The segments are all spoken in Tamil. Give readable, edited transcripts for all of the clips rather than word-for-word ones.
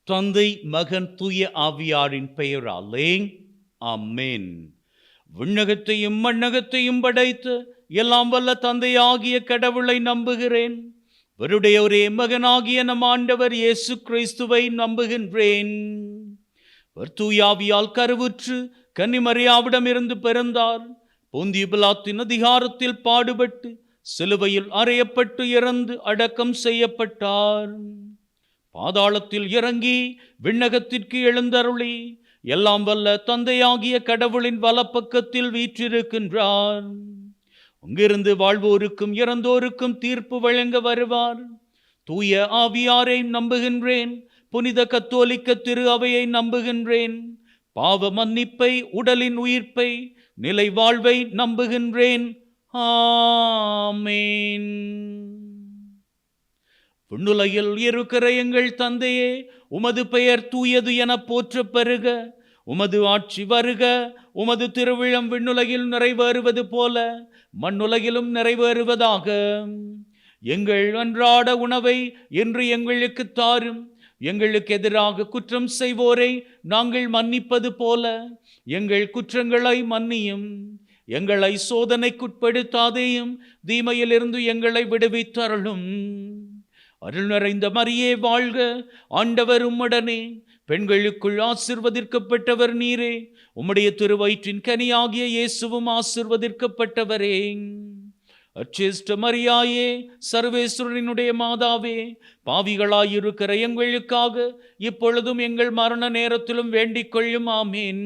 தந்தை, மகன், தூய ஆவியாரின் பெயராலே ஆமென். விண்ணகத்தையும் மண்ணகத்தையும் படைத்து எல்லாம் வல்ல தந்தையாகிய கடவுளை நம்புகிறேன். அவருடைய ஒரே மகனாகிய நம் ஆண்டவர் இயேசு கிறிஸ்துவை நம்புகின்றேன். அவர் தூய ஆவியால் கருவுற்று கன்னிமரியாவிடமிருந்து பிறந்தார். பொந்திய பிலாத்தின் அதிகாரத்தில் பாடுபட்டு சிலுவையில் அறையப்பட்டு இறந்து அடக்கம் செய்யப்பட்டார். பாதாளத்தில் இறங்கி விண்ணகத்திற்கு எழுந்தருளி எல்லாம் வல்ல தந்தையாகிய கடவுளின் வலப்பக்கத்தில் வீற்றிருக்கின்றார். அங்கிருந்து வாழ்வோருக்கும் இறந்தோருக்கும் தீர்ப்பு வழங்க வருவார். தூய ஆவியாரை நம்புகின்றேன். புனித கத்தோலிக்க திரு அவையை நம்புகின்றேன். பாவ மன்னிப்பை, உடலின் உயிர்ப்பை, நிலை வாழ்வை நம்புகின்றேன். ஆமென். விண்ணுலகில் இருக்கிற எங்கள் தந்தையே, உமது பெயர் தூயது என போற்றப் பெறுக. உமது ஆட்சி வருக. உமது திருவிழம் விண்ணுலகில் நிறைவேறுவது போல மண்ணுலகிலும் நிறைவேறுவதாக. எங்கள் அன்றாட உணவை இன்று எங்களுக்கு தாரும். எங்களுக்கு எதிராக குற்றம் செய்வோரை நாங்கள் மன்னிப்பது போல எங்கள் குற்றங்களை மன்னியும். எங்களை சோதனைக்குட்படுத்தாதேயும், தீமையிலிருந்து எங்களை விடுவித்தருளும். அருள் நிறைந்த மரியே வாழ்க. ஆண்டவர் உம்முடனே. பெண்களுக்குள் ஆசீர்வதிக்கப்பட்டவர் நீரே. உம்முடைய திருவயிற்றின் கனியாகிய இயேசுவும் ஆசீர்வதிக்கப்பட்டவரே. அச்சிஷ்ட மரியாயே, சர்வேஸ்வரனுடைய மாதாவே, பாவிகளாயிருக்கிற எங்களுக்காக இப்பொழுதும் எங்கள் மரண நேரத்திலும் வேண்டிக் கொள்ளும். ஆமேன்.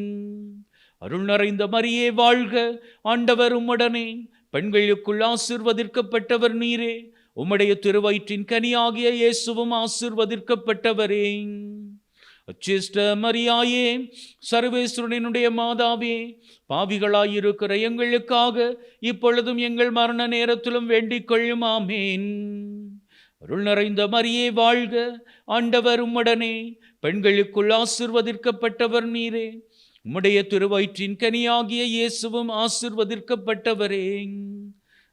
அருள் நிறைந்த மரியே வாழ்க. ஆண்டவர் உம்முடனே. பெண்களுக்குள் ஆசீர்வதிக்கப்பட்டவர் நீரே. உம்முடைய திருவயிற்றின் கனியாகிய இயேசுவும் ஆசீர்வதிக்கப்பட்டவரே. அச்சிஷ்ட மரியாயே, சர்வேஸ்வரனுடைய மாதாவே, பாவிகளாயிருக்கிற எங்களுக்காக இப்பொழுதும் எங்கள் மரண நேரத்திலும் வேண்டிக் கொள்ளும். ஆமேன். அருள் நிறைந்த மரியே வாழ்க. ஆண்டவர் உம்முடனே. பெண்களுக்குள் ஆசீர்வதிக்கப்பட்டவர் நீரே. உம்முடைய திருவயிற்றின் கனியாகிய இயேசுவும் ஆசீர்வதிக்கப்பட்டவரே.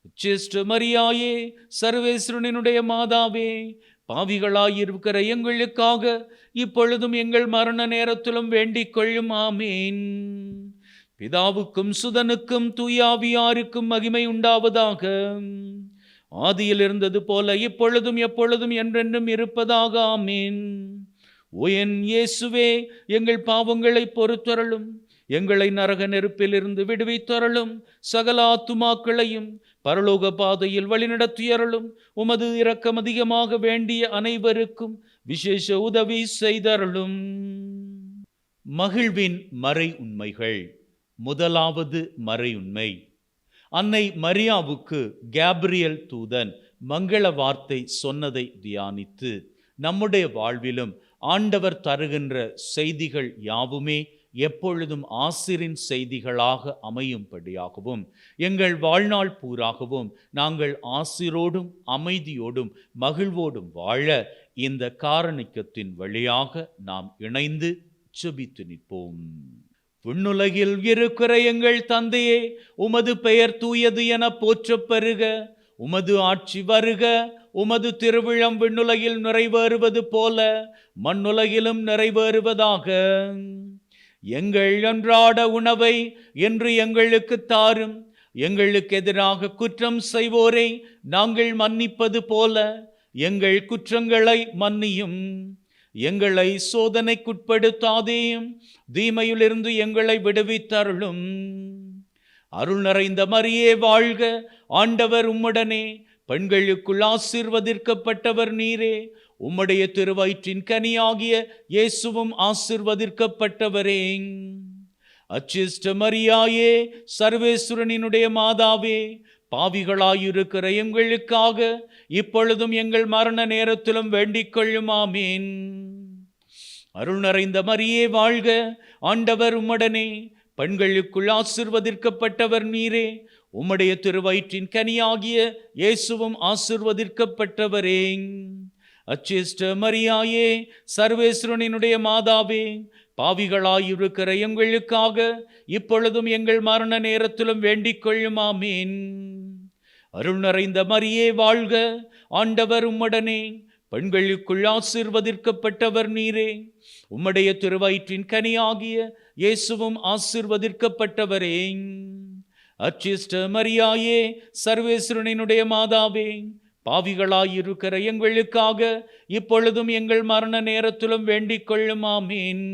அச்சிஷ்ட மரியாயே, சர்வேஸ்வரனுடைய மாதாவே, பாவிகளாயிருக்கிற எங்களுக்காக இப்பொழுதும் எங்கள் மரண நேரத்திலும் வேண்டிக் கொள்ளும். ஆமேன். பிதாவுக்கும் சுதனுக்கும் தூயாவியாருக்கும் மகிமை உண்டாவதாக. ஆதியில் இருந்தது போல இப்பொழுதும் எப்பொழுதும் என்றென்றும் இருப்பதாக. ஆமேன். ஓ என் இயேசுவே, எங்கள் பாவங்களை பொறுத்தருளும். எங்களை நரக நெருப்பிலிருந்து விடுவித்தருளும். சகல ஆத்துமாக்களையும் பரலோக பாதையில் வழிநடத்தியருளும். உமது இரக்கம் அதிகமாக வேண்டிய அனைவருக்கும் விசேஷ உதவி செய்தருளும். மகிழ்வின் மறை உண்மைகள். முதலாவது மறை உண்மை. அன்னை மரியாவுக்கு கேப்ரியல் தூதன் மங்கள வார்த்தை சொன்னதை தியானித்து நம்முடைய வாழ்விலும் ஆண்டவர் தருகின்ற செய்திகள் யாவுமே எப்பொழுதும் ஆசிரின் செய்திகளாக அமையும்படியாகவும் எங்கள் வாழ்நாள் பூராகவும் நாங்கள் ஆசிரோடும் அமைதியோடும் மகிழ்வோடும் வாழ இந்த காரணிக்கத்தின் வழியாக நாம் இணைந்து செபித்து நிற்போம். விண்ணுலகில் இருக்கிற எங்கள் தந்தையே, உமது பெயர் தூயது என போற்றப் பெறுக. உமது ஆட்சி வருக. உமது திருவிழம் விண்ணுலகில் நிறைவேறுவது போல மண்ணுலகிலும் நிறைவேறுவதாக. எங்கள் அன்றாட உணவை இன்று எங்களுக்கு தாரும். எங்களுக்கு எதிராக குற்றம் செய்வோரை நாங்கள் மன்னிப்பது போல எங்கள் குற்றங்களை மன்னியும். எங்களை சோதனைக்குட்படுத்தாதேயும், தீமையிலிருந்து எங்களை விடுவித்தருளும். அருள் நிறைந்த மரியே வாழ்க. ஆண்டவர் உம்முடனே. பெண்களுக்குள் ஆசீர்வதிக்கப்பட்டவர் நீரே. உம்முடைய திருவயிற்றின் கனியாகிய இயேசுவும் ஆசீர்வதிக்கப்பட்டவரே. அச்சிஷ்ட மரியாயே, சர்வேஸ்வரனுடைய மாதாவே, பாவிகளாயிருக்கிற எங்களுக்காக இப்பொழுதும் எங்கள் மரண நேரத்திலும் வேண்டிக் கொள்ளும். ஆமேன். அருள் நிறைந்த மரியே வாழ்க. ஆண்டவர் உம்முடனே. பெண்களுக்குள் ஆசீர்வதிக்கப்பட்டவர் நீரே. உம்முடைய திருவயிற்றின் கனியாகிய இயேசுவும் ஆசீர்வதிக்கப்பட்டவரே. அச்சிஷ்ட மரியாயே, சர்வேஸ்வரனுடைய மாதாவே, பாவிகளாயிருக்கிற எங்களுக்காக இப்பொழுதும் எங்கள் மரண நேரத்திலும் வேண்டிக் கொள்ளும். ஆமேன். அருள் நிறைந்த மரியே வாழ்க. ஆண்டவர் உம்முடனே. பெண்களுக்குள் ஆசீர்வதிக்கப்பட்டவர் நீரே. உம்முடைய திருவயிற்றின் கனியாகிய இயேசுவும் ஆசீர்வதிக்கப்பட்டவரே. அச்சிஷ்ட மரியாயே, சர்வேஸ்வரனினுடைய மாதாவே, பாவிகளாயிருக்கிற எங்களுக்காக இப்பொழுதும் எங்கள் மரண நேரத்திலும் வேண்டிக் கொள்ளும். ஆமீன்.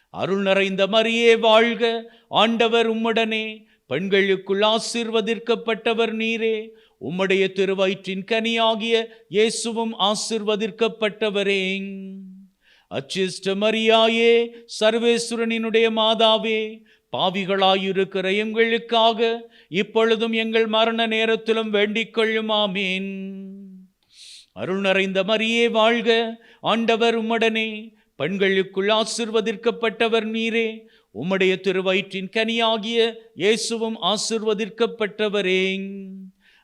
அருள் நிறைந்த மரியே வாழ்க, ஆண்டவர் உம்முடனே. பெண்களுக்குள் ஆசீர்வதிக்கப்பட்டவர் நீரே. உம்முடைய திருவயிற்றின் கனியாகிய இயேசுவும் ஆசீர்வதிக்கப்பட்டவரே. அச்சிஷ்ட மரியாயே, சர்வேஸ்வரனினுடைய மாதாவே, பாவிகளாயிருக்கிற எங்களுக்காக இப்பொழுதும் எங்கள் மரண நேரத்திலும் வேண்டிக் கொள்ளும். ஆமீன். அருள் நிறைந்த மரியே வாழ்க, ஆண்டவர் உம்முடனே. பெண்களுக்குள் ஆசீர்வதிக்கப்பட்டவர் நீரே. உம்முடைய திருவயிற்றின் கனியாகிய இயேசுவும் ஆசீர்வதிக்கப்பட்டவரே.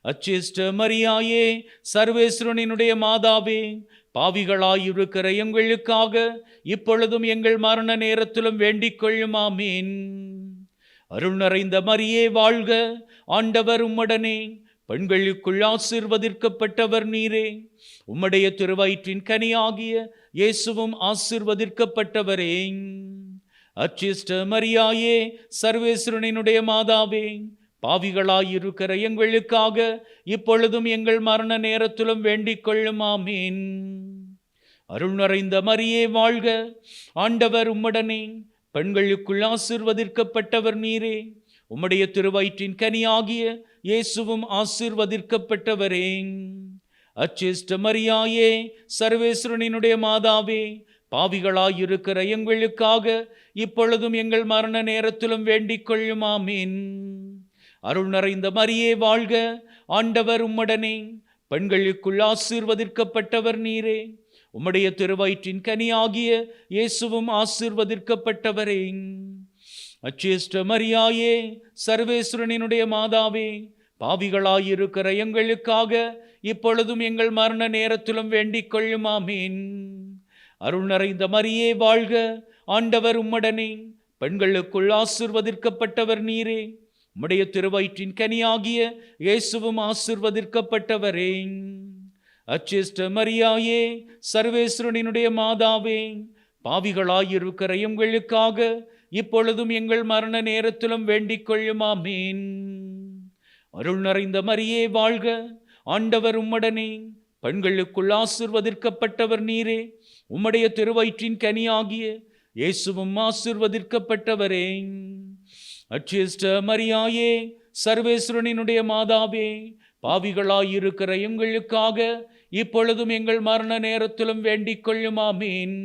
அச்சிஷ்ட மரியாயே, சர்வேஸ்வரனினுடைய மாதாவே, பாவிகளாயிருக்கிற எங்களுக்காக இப்பொழுதும் எங்கள் மரண நேரத்திலும் வேண்டிக் கொள்ளும். ஆமீன். அருள் நிறைந்த மரியே வாழ்க, ஆண்டவர் உம்முடனே. பெண்களுக்குள் ஆசீர்வதிக்கப்பட்டவர் நீரே. உம்முடைய திருவயிற்றின் கனியாகிய இயேசுவும் ஆசீர்வதிக்கப்பட்டவரே. அச்சிஷ்ட மரியாயே, சர்வேஸ்வரனினுடைய மாதாவே, பாவிகளாயிருக்கிற எங்களுக்காக இப்பொழுதும் எங்கள் மரண நேரத்திலும் வேண்டிக் கொள்ளும். ஆமீன். அருள் நிறைந்த மரியே வாழ்க, ஆண்டவர் உம்முடனே. பெண்களுக்குள் ஆசீர்வதிக்கப்பட்டவர் நீரே. உம்முடைய திருவயிற்றின் கனியாகிய இயேசுவும் ஆசீர்வதிக்கப்பட்டவரே. அச்சிஷ்ட மரியாயே, சர்வேஸ்வரனினுடைய மாதாவே, பாவிகளாயிருக்கிற எங்களுக்காக இப்பொழுதும் எங்கள் மரண நேரத்திலும் வேண்டிக் கொள்ளும். ஆமீன். அருள் நிறைந்த மரியே வாழ்க, ஆண்டவர் உம்முடனே. பெண்களுக்குள் ஆசீர்வதிக்கப்பட்டவர் நீரே. உம்முடைய திருவயிற்றின் கனியாகிய இயேசுவும் ஆசீர்வதிக்கப்பட்டவரே. அச்சிஷ்ட மரியாயே, சர்வேஸ்வரனினுடைய மாதாவே, பாவிகளாயிருக்கிற எங்களுக்காக இப்பொழுதும் எங்கள் மரண நேரத்திலும் வேண்டிக் கொள்ளும். ஆமீன். அருள் நிறைந்த மரியே வாழ்க, ஆண்டவர் உம்முடனே. பெண்களுக்குள் ஆசீர்வதிக்கப்பட்டவர் நீரே. உம்முடைய திருவயிற்றின் கனியாகிய இயேசுவும் ஆசீர்வதிக்கப்பட்டவரே. அச்சிஷ்ட மரியாயே, சர்வேஸ்வரனினுடைய மாதாவே, பாவிகளாயிருக்கிற எங்களுக்காக இப்பொழுதும் எங்கள் மரண நேரத்திலும் வேண்டிக் கொள்ளும். ஆமீன். அருள் நிறைந்த மரியே வாழ்க, ஆண்டவர் உம்முடனே. பெண்களுக்குள் ஆசீர்வதிக்கப்பட்டவர் நீரே. உம்முடைய திருவயிற்றின் கனியாகிய இயேசுவும் ஆசீர்வதிக்கப்பட்டவரே. அச்சிஷ்ட மரியாயே, சர்வேஸ்வரனினுடைய மாதாவே, பாவிகளாயிருக்கிற எங்களுக்காக இப்பொழுதும் எங்கள் மரண நேரத்திலும் வேண்டிக் கொள்ளும். ஆமீன்.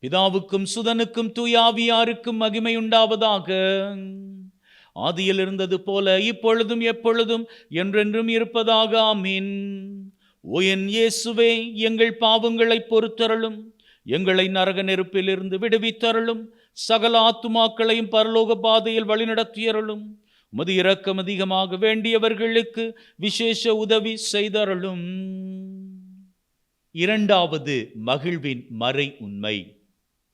பிதாவுக்கும் சுதனுக்கும் தூயாவியாருக்கும் மகிமை உண்டாவதாக. ஆதியில் இருந்தது போல இப்பொழுதும் எப்பொழுதும் என்றென்றும் இருப்பதாக. ஆமீன். ஓ என் இயேசுவே, எங்கள் பாவங்களை பொறுத்தருளும். எங்களை நரக நெருப்பிலிருந்து விடுவித்தருளும். சகல ஆத்துமாக்களையும் பரலோக பாதையில் வழிநடத்தியருளும். உமது இரக்கம் அதிகமாக வேண்டியவர்களுக்கு விசேஷ உதவி செய்தருளும். இரண்டாவது மகிழ்வின் மறை உண்மை.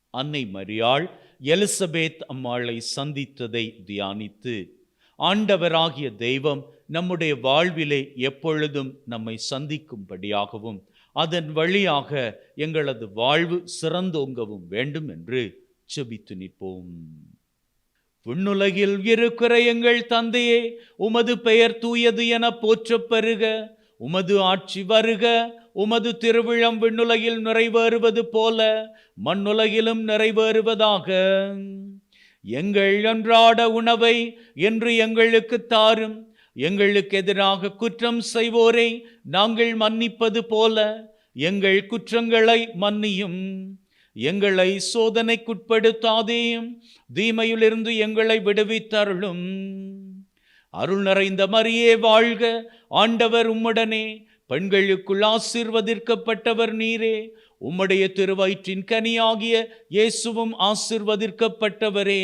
அன்னை மரியாள் எலிசபெத் அம்மாளை சந்தித்ததை தியானித்து, ஆண்டவராகிய தெய்வம் நம்முடைய வாழ்விலே எப்பொழுதும் நம்மை சந்திக்கும்படியாகவும் அதன் வழியாக எங்களது வாழ்வு சிறந்தோங்கவும் வேண்டும் என்று செபித்து நிற்போம். விண்ணுலகில் இருக்கிற எங்கள் தந்தையே, உமது பெயர் தூயது என போற்றப் பெறுக. உமது ஆட்சி வருக. உமது திருவிழம் விண்ணுலகில் நிறைவேறுவது போல மண்ணுலகிலும் நிறைவேறுவதாக. எங்கள் அன்றாட உணவை இன்று எங்களுக்கு தாரும். எங்களுக்கு எதிராக குற்றம் செய்வோரை நாங்கள் மன்னிப்பது போல எங்கள் குற்றங்களை மன்னியும். எங்களை சோதனைக்குட்படுத்தாதேயும், தீமையிலிருந்து எங்களை விடுவித்தருளும். அருள் நிறைந்த மரியே வாழ்க, ஆண்டவர் உம்முடனே. பெண்களுக்குள் ஆசீர்வதிக்கப்பட்டவர் நீரே. உம்முடைய திருவயிற்றின் கனியாகிய இயேசுவும் ஆசீர்வதிக்கப்பட்டவரே.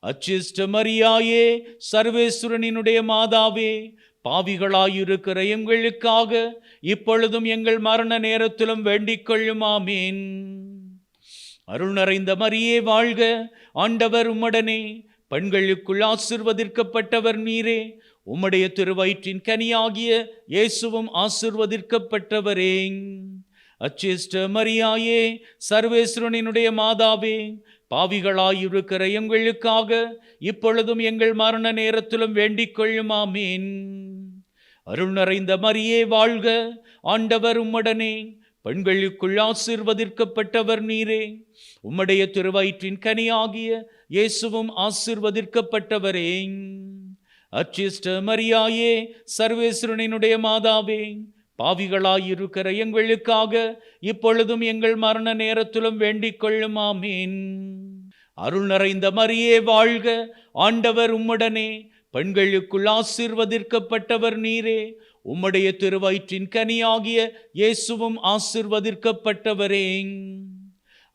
அச்சிஷ்ட மரியாயே, சர்வேஸ்வரனினுடைய மாதாவே, பாவிகளாயிருக்கிற எங்களுக்காக இப்பொழுதும் எங்கள் மரண நேரத்திலும் வேண்டிக் கொள்ளும். ஆமீன். அருள் நிறைந்த மரியே வாழ்க, ஆண்டவர் உம்முடனே. பெண்களுக்குள் ஆசீர்வதிக்கப்பட்டவர் நீரே. உம்முடைய திருவயிற்றின் கனியாகிய இயேசுவும் ஆசீர்வதிக்கப்பட்டவரே. அச்சிஷ்ட மரியாயே, சர்வேஸ்வரனினுடைய மாதாவே, பாவிகளாயிருக்கிற எங்களுக்காக இப்பொழுதும் எங்கள் மரண நேரத்திலும் வேண்டிக் கொள்ளும். ஆமீன். அருள் நிறைந்த மரியே வாழ்க, ஆண்டவர் உம்முடனே, பெண்களுக்குள் ஆசீர்வதிக்கப்பட்டவர் நீரே. உம்முடைய திருவயிற்றின் கனியாகிய இயேசுவும் ஆசீர்வதிக்கப்பட்டவரே. அச்சிஷ்ட மரியாயே, சர்வேஸ்வரனினுடைய மாதாவே, பாவிகளாயிருக்கிற எங்களுக்காக இப்பொழுதும் எங்கள் மரண நேரத்திலும் வேண்டிக் கொள்ளும். ஆமீன். அருள் நிறைந்த மரியே வாழ்க, ஆண்டவர் உம்முடனே, பெண்களுக்குள் ஆசீர்வதிக்கப்பட்டவர் நீரே. உம்முடைய திருவயிற்றின் கனியாகிய இயேசுவும் ஆசீர்வதிக்கப்பட்டவரே.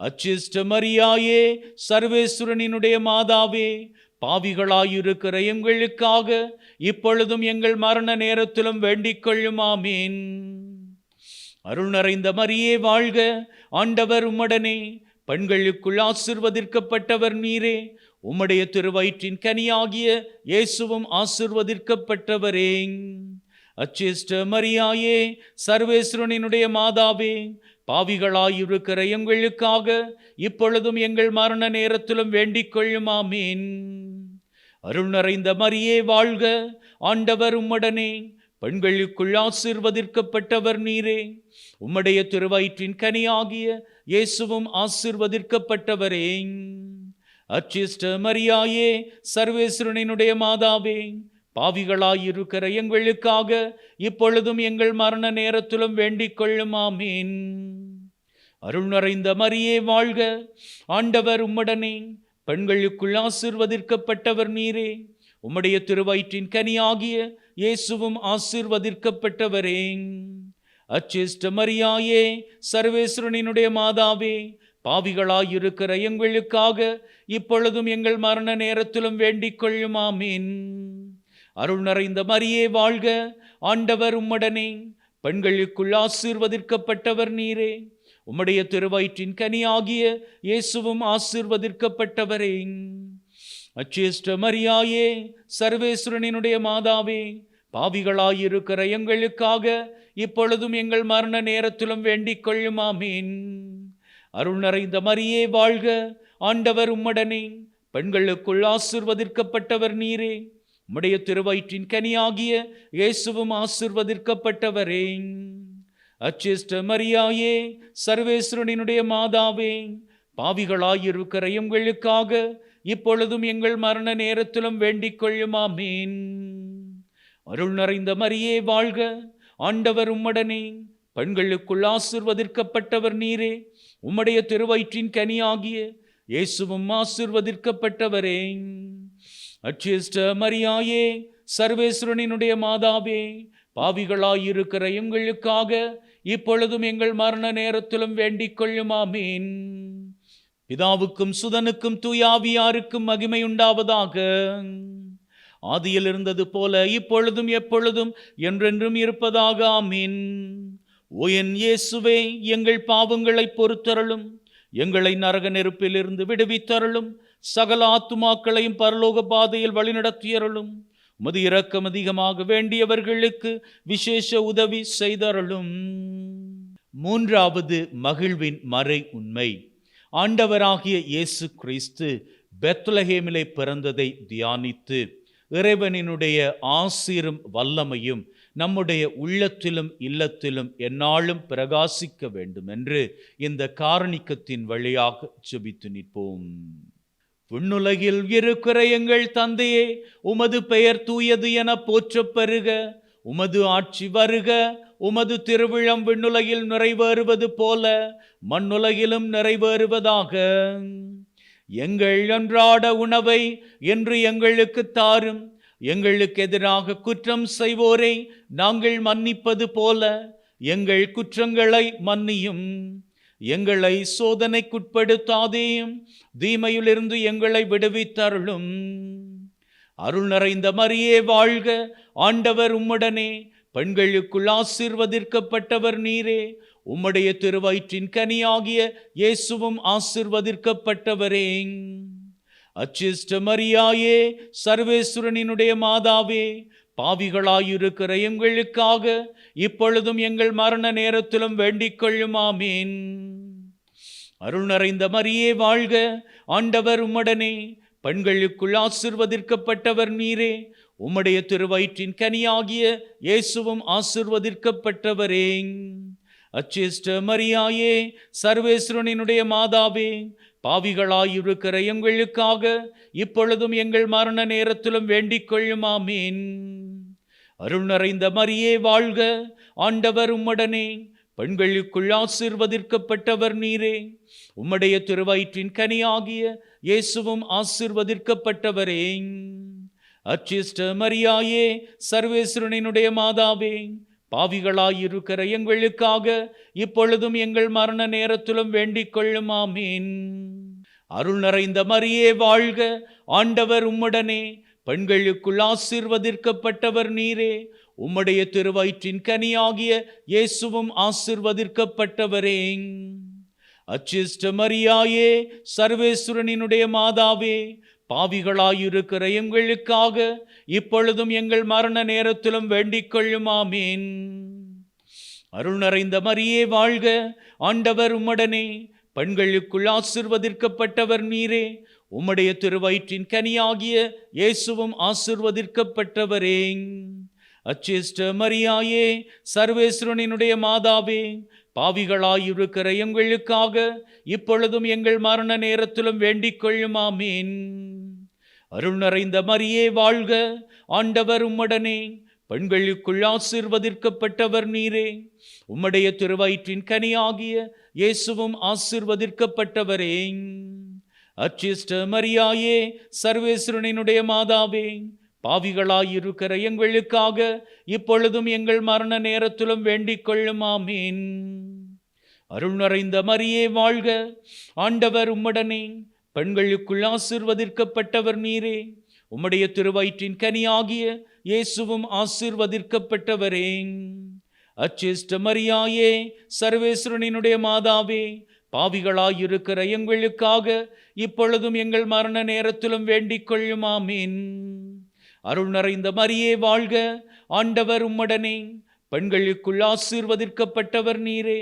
அச்சிஷ்ட மரியாயே, சர்வேஸ்வரனினுடைய மாதாவே, பாவிகளாயிருக்கிற எங்களுக்காக இப்பொழுதும் எங்கள் மரண நேரத்திலும் வேண்டிக் கொள்ளும். ஆமீன். அருள் நிறைந்த மரியே வாழ்க, ஆண்டவர் உம்முடனே, பெண்களுக்குள் ஆசீர்வதிக்கப்பட்டவர் நீரே. உம்முடைய திருவயிற்றின் கனியாகிய இயேசுவும் ஆசீர்வதிக்கப்பட்டவரே. அச்சிஷ்ட மரியாயே, சர்வேஸ்வரனினுடைய மாதாவே, பாவிகளாயிருக்கிற எங்களுக்காக இப்பொழுதும் எங்கள் மரண நேரத்திலும் வேண்டிக் கொள்ளும். ஆமீன். அருள் நிறைந்த மரியே வாழ்க, ஆண்டவர் உம்முடனே, பெண்களுக்குள் ஆசீர்வதிக்கப்பட்டவர் நீரே. உம்முடைய திருவயிற்றின் கனியாகிய இயேசுவும் ஆசீர்வதிக்கப்பட்டவரே. அச்சிஷ்ட மரியாயே, சர்வேஸ்வரனினுடைய மாதாவே, பாவிகளாயிருக்கிற எங்களுக்காக இப்பொழுதும் எங்கள் மரண நேரத்திலும் வேண்டிக் கொள்ளும். ஆமீன். அருள் நிறைந்த மரியே வாழ்க, ஆண்டவர் உம்முடனே, பெண்களுக்குள் ஆசீர்வதிக்கப்பட்டவர் நீரே. உம்முடைய திருவயிற்றின் கனியாகிய இயேசுவும் ஆசீர்வதிக்கப்பட்டவரே. அச்சிஷ்ட மரியாயே, சர்வேஸ்வரனினுடைய மாதாவே, பாவிகளாயிருக்கிற எங்களுக்காக இப்பொழுதும் எங்கள் மரண நேரத்திலும் வேண்டிக் கொள்ளும். ஆமீன். அருள் நிறைந்த மரியே வாழ்க, ஆண்டவர் உம்முடனே, பெண்களுக்குள் ஆசீர்வதிக்கப்பட்டவர் நீரே. உம்முடைய திருவயிற்றின் கனியாகிய இயேசுவும் ஆசீர்வதிக்கப்பட்டவரே. அச்சிஷ்ட மரியாயே, சர்வேஸ்வரனினுடைய மாதாவே, பாவிகளாயிருக்கிற எங்களுக்காக இப்பொழுதும் எங்கள் மரண நேரத்திலும் வேண்டிக் கொள்ளும். ஆமீன். அருள் நிறைந்த மரியே வாழ்க, ஆண்டவர் உம்முடனே, பெண்களுக்குள் ஆசீர்வதிக்கப்பட்டவர் நீரே. உம்முடைய திருவயிற்றின் கனியாகிய இயேசுவும் ஆசீர்வதிக்கப்பட்டவரே. அச்சிஷ்ட மரியாயே, சர்வேஸ்வரனினுடைய மாதாவே, பாவிகளாயிருக்கிற எங்களுக்காக இப்பொழுதும் எங்கள் மரண நேரத்திலும் வேண்டிக் கொள்ளும். ஆமீன். அருள் நிறைந்த மரியே வாழ்க, ஆண்டவர் உம்முடனே, பெண்களுக்குள் ஆசீர்வதிக்கப்பட்டவர் நீரே. உம்முடைய திருவயிற்றின் கனியாகிய இயேசுவும் ஆசீர்வதிக்கப்பட்டவரே. அச்சிஷ்ட மரியாயே, சர்வேஸ்வரனினுடைய மாதாவே, பாவிகளாயிருக்கிற எங்களுக்காக இப்பொழுதும் எங்கள் மரண நேரத்திலும் வேண்டிக் கொள்ளும். ஆமீன். பிதாவுக்கும் சுதனுக்கும் தூயாவியாருக்கும் மகிமை உண்டாவதாக. ஆதியில் இருந்தது போல இப்பொழுதும் எப்பொழுதும் என்றென்றும் இருப்பதாக. ஆமீன். ஓ என் இயேசுவே, எங்கள் பாவங்களை பொறுத்தருளும், எங்களை நரக நெருப்பிலிருந்து விடுவித்தருளும், சகல ஆத்துமாக்களையும் பரலோக பாதையில் வழிநடத்தியருளும். உமது இரக்கம் அதிகமாக வேண்டியவர்களுக்கு விசேஷ உதவி செய்தருளும். மூன்றாவது மகிழ்வின் மறை உண்மை. ஆண்டவராகிய இயேசு கிறிஸ்து பெத்லகேமிலே பிறந்ததை தியானித்து இறைவனினுடைய ஆசீரும் வல்லமையும் நம்முடைய உள்ளத்திலும் இல்லத்திலும் எந்நாளும் பிரகாசிக்க வேண்டும் என்று இந்த காரணிக்கத்தின் வழியாக ஜெபித்து நிற்போம். விண்ணுலகில் இருக்கிற எங்கள் தந்தையே, உமது பெயர் தூயது என போற்றப் பெறுக. உமது ஆட்சி வருக. உமது திருவிழம் விண்ணுலகில் நிறைவேறுவது போல மண்ணுலகிலும் நிறைவேறுவதாக. எங்கள் அன்றாட உணவை இன்று எங்களுக்கு தாரும். எங்களுக்கு எதிராக குற்றம் செய்வோரை நாங்கள் மன்னிப்பது போல எங்கள் குற்றங்களை மன்னியும். எங்களை சோதனைக்குட்படுத்தாதேயும், தீமையிலிருந்து எங்களை விடுவித்தருளும். அருள் நிறைந்த மரியே வாழ்க, ஆண்டவர் உம்முடனே, பெண்களுக்குள் ஆசீர்வதிக்கப்பட்டவர் நீரே. உம்முடைய திருவயிற்றின் கனியாகிய இயேசுவும் ஆசீர்வதிக்கப்பட்டவரே. அச்சிஷ்ட மரியாயே, சர்வேஸ்வரனினுடைய மாதாவே, பாவிகளாயிருக்கிற எங்களுக்காக இப்பொழுதும் எங்கள் மரண நேரத்திலும் வேண்டிக் கொள்ளும். ஆமீன். அருள் நிறைந்த மரியே வாழ்க, ஆண்டவர் உம்முடனே, பெண்களுக்குள் ஆசீர்வதிக்கப்பட்டவர் நீரே, உம்முடைய திருவயிற்றின் கனியாகிய இயேசுவும் ஆசீர்வதிக்கப்பட்டவரே. அச்சிஷ்ட மரியாயே, சர்வேஸ்வரனினுடைய மாதாவே, பாவிகளாயிருக்கிற எங்களுக்காக இப்பொழுதும் எங்கள் மரண நேரத்திலும் வேண்டிக் கொள்ளும். ஆமீன். அருள் நிறைந்த மரியே வாழ்க, ஆண்டவர் உம்முடனே, பெண்களுக்குள் ஆசீர்வதிக்கப்பட்டவர் நீரே, உம்முடைய திருவயிற்றின் கனியாகிய இயேசுவும் ஆசீர்வதிக்கப்பட்டவரே. அச்சிஷ்ட மரியாயே, சர்வேஸ்வரனினுடைய மாதாவே, பாவிகளாயிருக்கிற எங்களுக்காக இப்பொழுதும் எங்கள் மரண நேரத்திலும் வேண்டிக் கொள்ளும். ஆமீன். அருள் நிறைந்த மரியே வாழ்க, ஆண்டவர் உம்முடனே, பெண்களுக்குள் ஆசீர்வதிக்கப்பட்டவர் நீரே, உம்முடைய திருவயிற்றின் கனியாகிய இயேசுவும் ஆசீர்வதிக்கப்பட்டவரே. அச்சிஷ்ட மரியாயே, சர்வேஸ்வரனினுடைய மாதாவே, பாவிகளாயிருக்கிற எங்களுக்காக இப்பொழுதும் எங்கள் மரண நேரத்திலும் வேண்டிக் கொள்ளும். ஆமீன். அருள் நிறைந்த மரியே வாழ்க, ஆண்டவர் உம்முடனே, பெண்களுக்குள் ஆசீர்வதிக்கப்பட்டவர் நீரே, உம்முடைய திருவயிற்றின் கனியாகிய இயேசுவும் ஆசீர்வதிக்கப்பட்டவரே. அச்சிஷ்ட மரியாயே, சர்வேஸ்வரனினுடைய மாதாவே, பாவிகளாயிருக்கிற எங்களுக்காக இப்பொழுதும் எங்கள் மரண நேரத்திலும் வேண்டிக் கொள்ளும். ஆமீன். அருள் நிறைந்த மரியே வாழ்க, ஆண்டவர் உம்முடனே, பெண்களுக்குள் ஆசீர்வதிக்கப்பட்டவர் நீரே, உம்முடைய திருவயிற்றின் கனியாகிய இயேசுவும் ஆசீர்வதிக்கப்பட்டவரே. அச்சிஷ்ட மரியாயே, சர்வேஸ்வரனினுடைய மாதாவே, பாவிகளாயிருக்கிற எங்களுக்காக இப்பொழுதும் எங்கள் மரண நேரத்திலும் வேண்டிக் கொள்ளும். ஆமீன். அருள் நிறைந்த மரியே வாழ்க, ஆண்டவர் உம்முடனே, பெண்களுக்குள் ஆசீர்வதிக்கப்பட்டவர் நீரே, உம்முடைய திருவயிற்றின் கனியாகிய இயேசுவும் ஆசீர்வதிக்கப்பட்டவரே. அச்சிஷ்ட மரியாயே, சர்வேஸ்வரனினுடைய மாதாவே, பாவிகளாயிருக்கிற எங்களுக்காக இப்பொழுதும் எங்கள் மரண நேரத்திலும் வேண்டிக் கொள்ளும். ஆமீன். அருள் நிறைந்த மரியே வாழ்க, ஆண்டவர் உம்முடனே, பெண்களுக்குள் ஆசீர்வதிக்கப்பட்டவர் நீரே,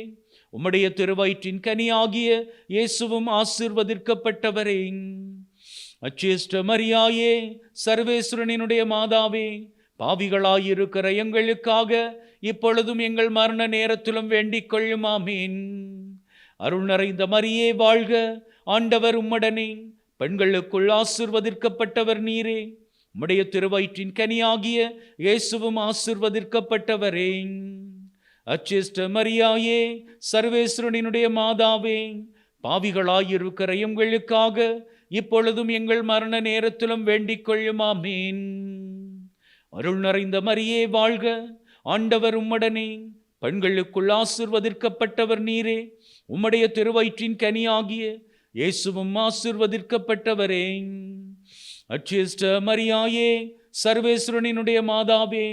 உம்முடைய திருவயிற்றின் கனியாகிய இயேசுவும் ஆசீர்வதிக்கப்பட்டவரே. அச்சிஷ்ட மரியாயே, சர்வேஸ்வரனினுடைய மாதாவே, பாவிகளாயிருக்கிற எங்களுக்காக இப்பொழுதும் எங்கள் மரண நேரத்திலும் வேண்டிக் கொள்ளும். ஆமீன். அருள் நிறைந்த மரியே வாழ்க, ஆண்டவர் உம்முடனே, பெண்களுக்குள் ஆசீர்வதிக்கப்பட்டவர் நீரே, உம்முடைய திருவயிற்றின் கனியாகிய இயேசுவும் ஆசீர்வதிக்கப்பட்டவரே. அச்சிஷ்ட மரியாயே, சர்வேஸ்வரனினுடைய மாதாவே, பாவிகளாயிருக்கிற எங்களுக்காக இப்பொழுதும் எங்கள் மரண நேரத்திலும் வேண்டிக் கொள்ளும். ஆமீன். அருள் நிறைந்த மரியே வாழ்க, ஆண்டவர் உம்முடனே, பெண்களுக்குள் ஆசீர்வதிக்கப்பட்டவர் நீரே, உம்முடைய திருவயிற்றின் கனியாகிய இயேசுவும் ஆசீர்வதிக்கப்பட்டவரே. அச்சிஷ்ட மரியாயே, சர்வேஸ்வரனினுடைய மாதாவே,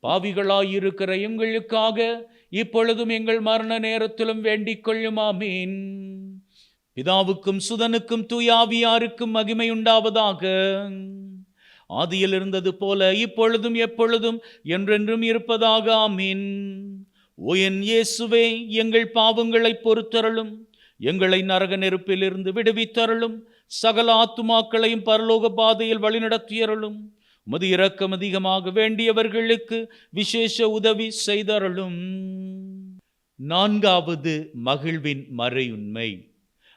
பாவிகளாயிருக்கிற எங்களுக்காக இப்பொழுதும் எங்கள் மரண நேரத்திலும் வேண்டிக் கொள்ளும். ஆமீன். பிதாவுக்கும் சுதனுக்கும் தூயாவியாருக்கும் மகிமை உண்டாவதாக. ஆதியில் இருந்தது போல இப்பொழுதும் எப்பொழுதும் என்றென்றும் இருப்பதாக. ஆமீன். ஓ என் இயேசுவே, எங்கள் பாவங்களை பொறுத்தருளும், எங்களை நரக நெருப்பிலிருந்து விடுவித்தருளும், சகல ஆத்துமாக்களையும் பரலோக பாதையில் வழிநடத்தியருளும். உமது இரக்கம் அதிகமாக வேண்டியவர்களுக்கு விசேஷ உதவி செய்தருளும். நான்காவது மகிழ்வின் மறையுண்மை.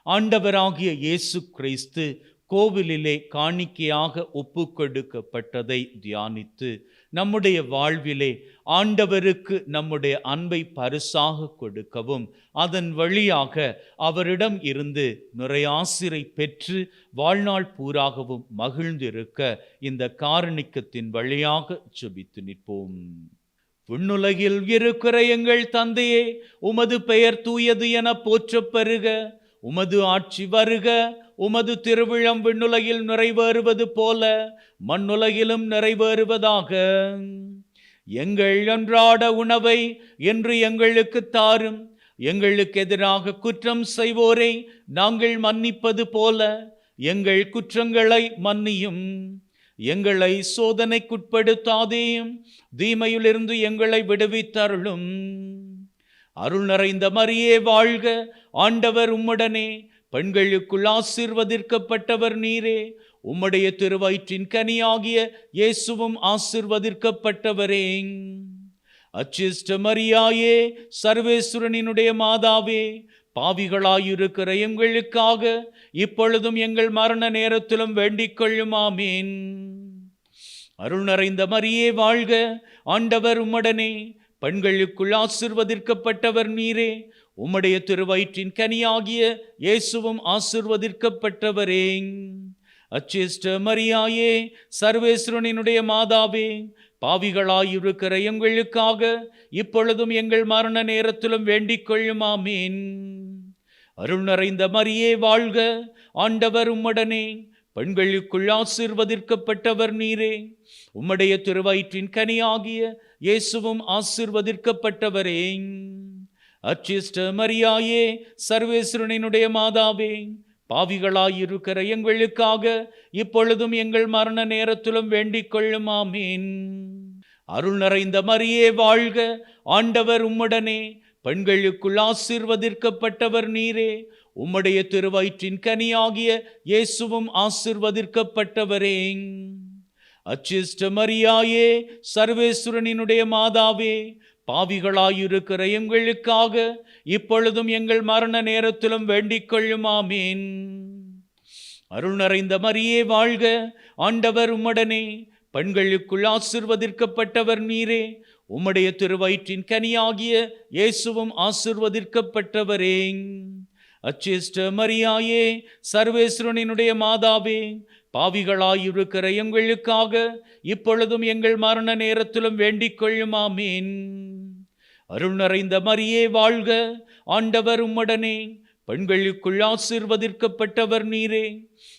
ஆண்டவராகிய இயேசு கிறிஸ்து கோவிலிலே காணிக்கையாக ஒப்புக்கொடுக்கப்பட்டதை தியானித்து நம்முடைய வாழ்விலே ஆண்டவருக்கு நம்முடைய அன்பை பரிசாக கொடுக்கவும், அதன் வழியாக அவரிடம் இருந்து நிறையாசிரை பெற்று வாழ்நாள் பூராகவும் மகிழ்ந்திருக்க இந்த காரணிக்கத்தின் வழியாக ஜெபித்து நிற்போம். விண்ணுலகில் இருக்கிற எங்கள் தந்தையே, உமது பெயர் தூயது என போற்றப் பெறுக. உமது ஆட்சி வருக. உமது திருவிழம் விண்ணுலகில் நிறைவேறுவது போல மண்ணுலகிலும் நிறைவேறுவதாக. எங்கள் அன்றாட உணவை என்று எங்களுக்கு தாரும். எங்களுக்கு எதிராக குற்றம் செய்வோரை நாங்கள் மன்னிப்பது போல எங்கள் குற்றங்களை மன்னியும். எங்களை சோதனைக்குட்படுத்தாதேயும், தீமையிலிருந்து எங்களை விடுவித்தருளும். அருள் நிறைந்த மரியே வாழ்க, ஆண்டவர் உம்முடனே, பெண்களுக்குள் ஆசீர்வதிக்கப்பட்டவர் நீரே. உம்முடைய திருவயிற்றின் கனியாகிய இயேசுவும் ஆசீர்வதிக்கப்பட்டவரே. அச்சிஷ்ட மரியாயே, சர்வேஸ்வரனினுடைய மாதாவே, பாவிகளாயிருக்கிற எங்களுக்காக இப்பொழுதும் எங்கள் மரண நேரத்திலும் வேண்டிக் கொள்ளும். ஆமீன். அருள் நிறைந்த மரியே வாழ்க, ஆண்டவர் உம்முடனே, பெண்களுக்குள் ஆசீர்வதிக்கப்பட்டவர் நீரே. உம்முடைய திருவயிற்றின் கனியாகிய இயேசுவும் ஆசீர்வதிக்கப்பட்டவரே. அச்சிஷ்ட மரியாயே, சர்வேஸ்வரனினுடைய மாதாவே, பாவிகளாயிருக்கிற எங்களுக்காக இப்பொழுதும் எங்கள் மரண நேரத்திலும் வேண்டிக் கொள்ளும். ஆமீன். அருள் நிறைந்த மரியே வாழ்க, ஆண்டவர் உம்முடனே, பெண்களுக்குள் ஆசீர்வதிக்கப்பட்டவர் நீரே. உம்முடைய திருவயிற்றின் கனியாகிய இயேசுவும் ஆசீர்வதிக்கப்பட்டவரே. அச்சிஷ்ட மரியாயே, சர்வேஸ்வரனினுடைய மாதாவே, பாவிகளாயிருக்கிற எங்களுக்காக இப்பொழுதும் எங்கள் மரண நேரத்திலும் வேண்டிக் கொள்ளும். ஆமீன். அருள் நிறைந்த மரியே வாழ்க, ஆண்டவர் உம்முடனே, பெண்களுக்குள் ஆசீர்வதிக்கப்பட்டவர் நீரே. உம்முடைய திருவயிற்றின் கனியாகிய இயேசுவும் ஆசீர்வதிக்கப்பட்டவரே. அச்சிஷ்ட மரியாயே, சர்வேஸ்வரனினுடைய மாதாவே, பாவிகளாயிருக்கிற எங்களுக்காக இப்பொழுதும் எங்கள் மரண நேரத்திலும் வேண்டிக் கொள்ளும். ஆமீன். அருள் நிறைந்த மரியே வாழ்க, ஆண்டவர் உம்முடனே, பெண்களுக்குள் ஆசீர்வதிக்கப்பட்டவர் நீரே. உம்முடைய திருவயிற்றின் கனியாகிய இயேசுவும் ஆசீர்வதிக்கப்பட்டவரே. அச்சிஷ்ட மரியாயே, சர்வேஸ்வரனினுடைய மாதாவே, பாவிகளாயிருக்கிற எங்களுக்காக இப்பொழுதும் எங்கள் மரண நேரத்திலும் வேண்டிக் கொள்ளும். ஆமீன். அருள் நிறைந்த மரியே வாழ்க, ஆண்டவர் உம்முடனே, பெண்களுக்குள் ஆசீர்வதிக்கப்பட்டவர் நீரே.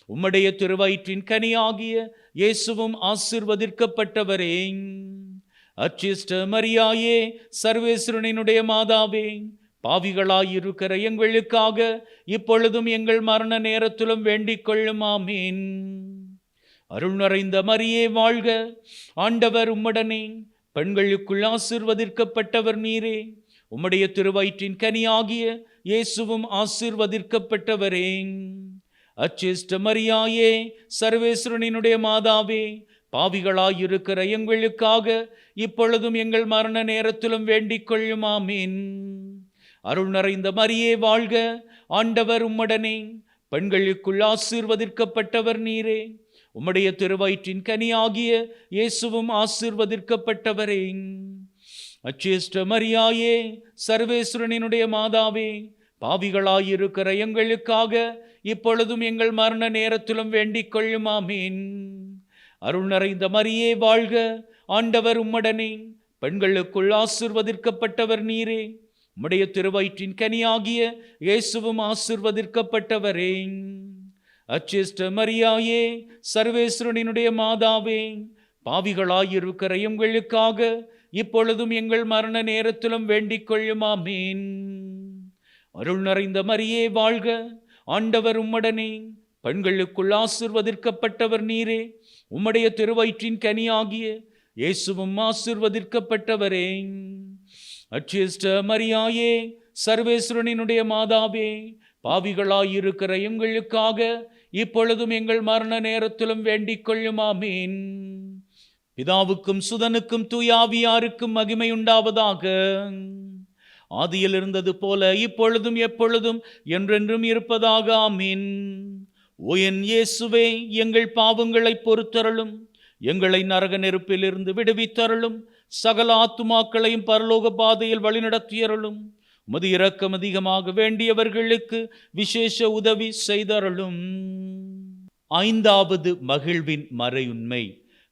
உம்முடைய திருவயிற்றின் கனியாகிய இயேசுவும் ஆசீர்வதிக்கப்பட்டவரே. அச்சிஷ்ட மரியாயே, சர்வேஸ்வரனினுடைய மாதாவே, பாவிகளாயிருக்கிற எங்களுக்காக இப்பொழுதும் எங்கள் மரண நேரத்திலும் வேண்டிக் கொள்ளும். ஆமீன். அருள் நிறைந்த மரியே வாழ்க, ஆண்டவர் உம்முடனே, பெண்களுக்குள் ஆசீர்வதிக்கப்பட்டவர் நீரே. உம்முடைய திருவயிற்றின் கனியாகிய இயேசுவும் ஆசீர்வதிக்கப்பட்டவரே. அச்சிஷ்ட மரியாயே, சர்வேஸ்வரனினுடைய மாதாவே, பாவிகளாயிருக்கிற எங்களுக்காக இப்பொழுதும் எங்கள் மரண நேரத்திலும் வேண்டிக் கொள்ளும். ஆமீன். அருள் நிறைந்த மரியே வாழ்க, ஆண்டவர் உம்முடனே, பெண்களுக்குள் ஆசீர்வதிக்கப்பட்டவர் நீரே. உம்முடைய திருவயிற்றின் கனியாகிய இயேசுவும் ஆசீர்வதிக்கப்பட்டவரே. அச்சிஷ்ட மரியாயே, சர்வேஸ்வரனினுடைய மாதாவே, பாவிகளாயிருக்கிற எங்களுக்காக இப்பொழுதும் எங்கள் மரண நேரத்திலும் வேண்டிக் கொள்ளும். ஆமீன். அருள் நிறைந்த மரியே வாழ்க, ஆண்டவர் உம்முடனே, பெண்களுக்குள் ஆசீர்வதிக்கப்பட்டவர் நீரே. உம்முடைய திருவயிற்றின் கனியாகிய இயேசுவும் ஆசீர்வதிக்கப்பட்டவரே. அச்சிஷ்ட மரியாயே, சர்வேஸ்வரனினுடைய மாதாவே, பாவிகளாயிருக்கிற எங்களுக்காக இப்பொழுதும் எங்கள் மரண நேரத்திலும் வேண்டிக் கொள்ளும். ஆமீன். அருள் நிறைந்த மரியே வாழ்க, ஆண்டவர் உம்முடனே, பெண்களுக்குள் ஆசீர்வதிக்கப்பட்டவர் நீரே. உம்முடைய திருவயிற்றின் கனியாகிய இயேசுவும் ஆசீர்வதிக்கப்பட்டவரே. அச்சிஷ்ட மரியாயே, சர்வேஸ்வரனினுடைய மாதாவே, பாவிகளாயிருக்கிற எங்களுக்காக இப்பொழுதும் எங்கள் மரண நேரத்திலும் வேண்டிக் கொள்ளும். ஆமீன். பிதாவுக்கும் சுதனுக்கும் தூயாவியாருக்கும் மகிமை உண்டாவதாக. ஆதியில் இருந்தது போல இப்பொழுதும் எப்பொழுதும் என்றென்றும் இருப்பதாக. ஆமீன். ஓ என் இயேசுவே, எங்கள் பாவங்களை பொறுத்தருளும், எங்களை நரக நெருப்பிலிருந்து விடுவித்தருளும், சகல ஆத்துமாக்களையும் பரலோக பாதையில் வழிநடத்தியருளும். உமது இரக்கம் அதிகமாக வேண்டியவர்களுக்கு விசேஷ உதவி செய்தருளும். ஐந்தாவது மகிழ்வின் மறையுண்மை.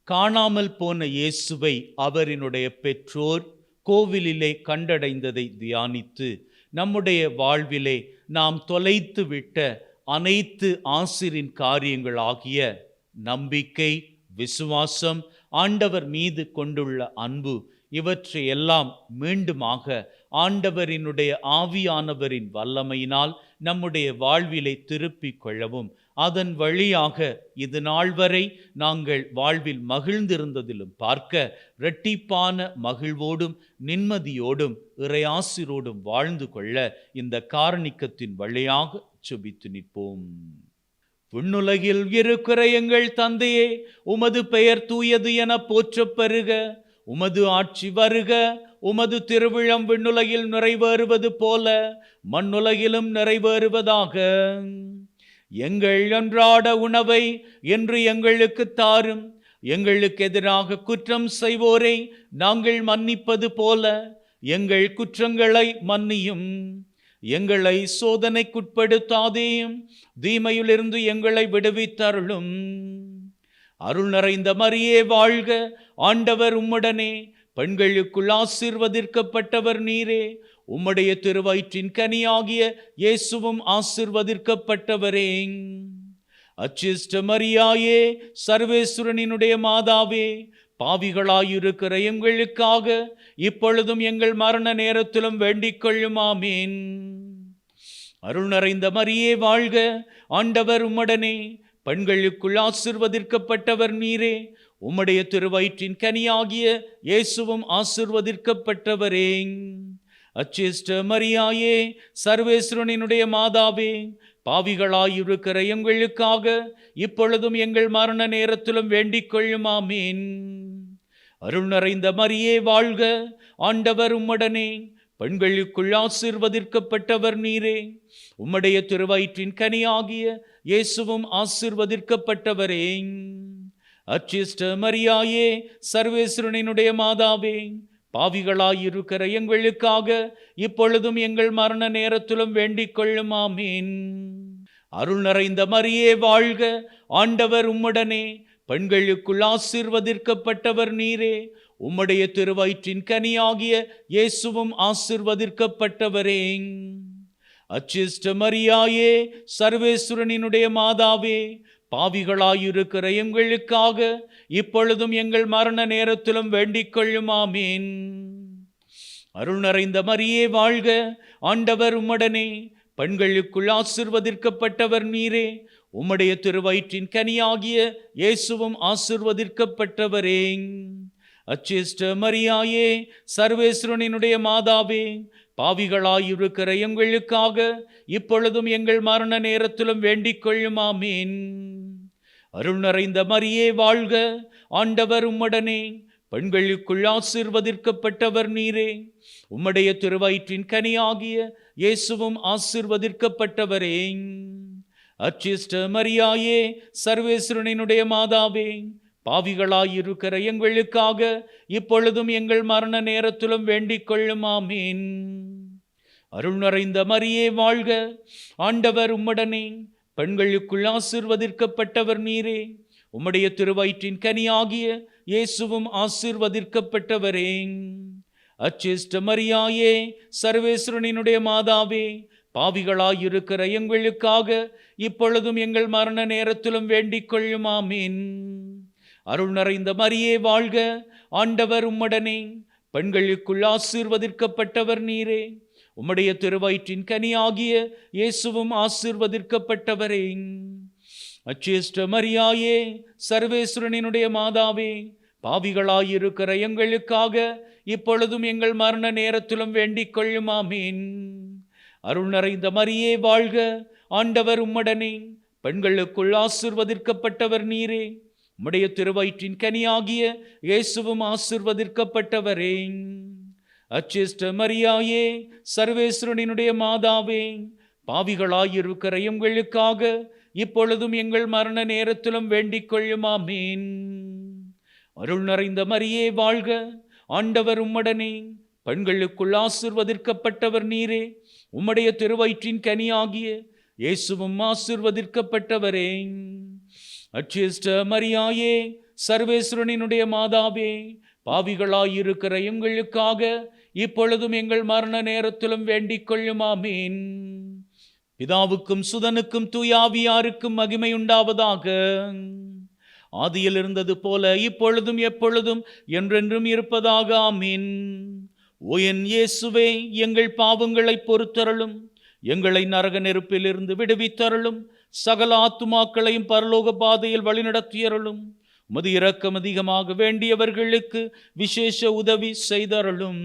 காணாமல் போன இயேசுவை அவரினுடைய பெற்றோர் கோவிலிலே கண்டடைந்ததை தியானித்து நம்முடைய வாழ்விலே நாம் தொலைத்து விட்ட அனைத்து ஆசிரின் காரியங்கள் ஆகிய நம்பிக்கை, விசுவாசம், ஆண்டவர் மீது கொண்டுள்ள அன்பு இவற்றையெல்லாம் மீண்டுமாக ஆண்டவரினுடைய ஆவியானவரின் வல்லமையினால் நம்முடைய வாழ்விலை திருப்பிக் கொள்ளவும், அதன் வழியாக இது நாள் வரை நாங்கள் வாழ்வில் மகிழ்ந்திருந்ததிலும் பார்க்க இரட்டிப்பான மகிழ்வோடும் நிம்மதியோடும் இறையாசிரோடும் வாழ்ந்து கொள்ள இந்த காரணிக்கத்தின் வழியாக செபித்து நிற்போம். விண்ணுலகில் இருக்கிற எங்கள் தந்தையே, உமது பெயர் தூயது என போற்றப் பெறுக. உமது ஆட்சி வருக. உமது திருவிழம் விண்ணுலகில் நிறைவேறுவது போல மண்ணுலகிலும் நிறைவேறுவதாக. எங்கள் அன்றாட உணவை இன்று எங்களுக்கு தாரும். எங்களுக்கு எதிராக குற்றம் செய்வோரை நாங்கள் மன்னிப்பது போல எங்கள் குற்றங்களை மன்னியும். எங்களை சோதனைக்குட்படுத்தாதேயும், தீமையிலிருந்து எங்களை விடுவித்தருளும். அருள் நிறைந்த மரியே வாழ்க. ஆண்டவர் உம்முடனே. பெண்களுக்குள் ஆசீர்வதிக்கப்பட்டவர் நீரே. உம்முடைய திருவயிற்றின் கனியாகிய இயேசுவும் ஆசீர்வதிக்கப்பட்டவரே. அச்சிஷ்ட மரியாயே, சர்வேஸ்வரனினுடைய மாதாவே, பாவிகளாயிருக்கிற எங்களுக்காக இப்பொழுதும் எங்கள் மரண நேரத்திலும் வேண்டிக் கொள்ளும். ஆமீன். அருள் நிறைந்த மரியே வாழ்க. ஆண்டவர் உம்முடனே. பெண்களுக்குள் ஆசீர்வதிக்கப்பட்டவர் நீரே. உம்முடைய திருவயிற்றின் கனியாகிய இயேசுவும் ஆசீர்வதிக்கப்பட்டவரே. அச்சிஷ்ட மரியாயே, சர்வேஸ்வரனினுடைய மாதாவே, பாவிகளாயிருக்கிற எங்களுக்காக இப்பொழுதும் எங்கள் மரண நேரத்திலும் வேண்டிக் கொள்ளும். ஆமீன். அருள் நிறைந்த மரியே வாழ்க. ஆண்டவர் உம்முடனே. பெண்களுக்குள் ஆசீர்வதிக்கப்பட்டவர் நீரே. உம்முடைய திருவயிற்றின் கனியாகிய இயேசுவும் ஆசீர்வதிக்கப்பட்டவரே. அச்சிஷ்ட மரியாயே, சர்வேஸ்வரனினுடைய மாதாவே, பாவிகளாயிருக்கிற எங்களுக்காக இப்பொழுதும் எங்கள் மரண நேரத்திலும் வேண்டிக் கொள்ளும். ஆமீன். அருள் நிறைந்த மரியே வாழ்க. ஆண்டவர் உம்முடனே. பெண்களுக்குள் ஆசீர்வதிக்கப்பட்டவர் நீரே. உம்முடைய திருவயிற்றின் கனியாகிய இயேசுவும் ஆசீர்வதிக்கப்பட்டவரே. அச்சிஷ்ட மரியாயே, சர்வேஸ்வரனினுடைய மாதாவே, பாவிகளாயிருக்கிற எங்களுக்காக இப்பொழுதும் எங்கள் மரண நேரத்திலும் வேண்டிக் கொள்ளும். ஆமீன். அருள் நிறைந்த மரியே வாழ்க. ஆண்டவர் உம்முடனே. பெண்களுக்குள் ஆசீர்வதிக்கப்பட்டவர் நீரே. உம்முடைய திருவயிற்றின் கனியாகிய இயேசுவும் ஆசீர்வதிக்கப்பட்டவரே. அச்சிஷ்ட மரியாயே, சர்வேஸ்வரனினுடைய மாதாவே, பாவிகளாயிருக்கிற எங்களுக்காக இப்பொழுதும் எங்கள் மரண நேரத்திலும் வேண்டிக் கொள்ளும். ஆமீன். அருள் நிறைந்த மரியே வாழ்க. ஆண்டவர் உம்முடனே. பெண்களுக்குள் ஆசீர்வதிக்கப்பட்டவர் நீரே. உம்முடைய திருவயிற்றின் கனியாகிய இயேசுவும் ஆசீர்வதிக்கப்பட்டவரே. அச்சிஷ்ட மரியாயே, சர்வேஸ்வரனினுடைய மாதாவே, பாவிகளாயிருக்கிற எங்களுக்காக இப்பொழுதும் எங்கள் மரண நேரத்திலும் வேண்டிக் கொள்ளும். ஆமீன். அருள் நிறைந்த மரியே வாழ்க. ஆண்டவர் உம்முடனே. பெண்களுக்குள் ஆசீர்வதிக்கப்பட்டவர் நீரே. உம்முடைய திருவயிற்றின் கனியாகிய இயேசுவும் ஆசீர்வதிக்கப்பட்டவரே. அச்சிஷ்ட மரியாயே, சர்வேஸ்வரனினுடைய மாதாவே, பாவிகளாயிருக்கிற எங்களுக்காக இப்பொழுதும் எங்கள் மரண நேரத்திலும் வேண்டிக் கொள்ளும். ஆமீன். அருள் நிறைந்த மரியே வாழ்க. ஆண்டவர் உம்முடனே. பெண்களுக்குள் ஆசீர்வதிக்கப்பட்டவர் நீரே. உம்முடைய திருவயிற்றின் கனியாகிய இயேசுவும் ஆசீர்வதிக்கப்பட்டவரே. அச்சிஷ்ட மரியாயே, சர்வேஸ்வரனினுடைய மாதாவே, பாவிகளாயிருக்கிற எங்களுக்காக இப்பொழுதும் எங்கள் மரண நேரத்திலும் வேண்டிக் கொள்ளும். ஆமீன். அருள் நிறைந்த மரியே வாழ்க. ஆண்டவர் உம்முடனே. பெண்களுக்குள் ஆசீர்வதிக்கப்பட்டவர் நீரே. உம்முடைய திருவயிற்றின் கனியாகிய இயேசுவும் ஆசீர்வதிக்கப்பட்டவரே. அச்சிஷ்ட மரியாயே, சர்வேஸ்வரனினுடைய மாதாவே, பாவிகளாயிருக்கிற எங்களுக்காக இப்பொழுதும் எங்கள் மரண நேரத்திலும் வேண்டிக் கொள்ளும். ஆமீன். அருள் நிறைந்த மரியே வாழ்க. ஆண்டவர் உம்முடனே. பெண்களுக்குள் ஆசீர்வதிக்கப்பட்டவர் நீரே. உம்முடைய திருவயிற்றின் கனியாகிய இயேசுவும் ஆசீர்வதிக்கப்பட்டவரே. அச்சிஷ்ட மரியாயே, சர்வேஸ்வரனினுடைய மாதாவே, பாவிகளாயிருக்கிற எங்களுக்காக இப்பொழுதும் எங்கள் மரண நேரத்திலும் வேண்டிக் கொள்ளும். ஆமீன். பிதாவுக்கும் சுதனுக்கும் தூயாவியாருக்கும் மகிமை உண்டாவதாக. ஆதியில் இருந்தது போல இப்பொழுதும் எப்பொழுதும் என்றென்றும் இருப்பதாக. ஆமீன். ஓ என் இயேசுவே, எங்கள் பாவங்களை பொறுத்தருளும், எங்களை நரக நெருப்பிலிருந்து விடுவித்தருளும், சகல ஆத்துமாக்களையும் பரலோக பாதையில் வழிநடத்தியருளும். உமது இரக்கம் அதிகமாக வேண்டியவர்களுக்கு விசேஷ உதவி செய்தருளும்.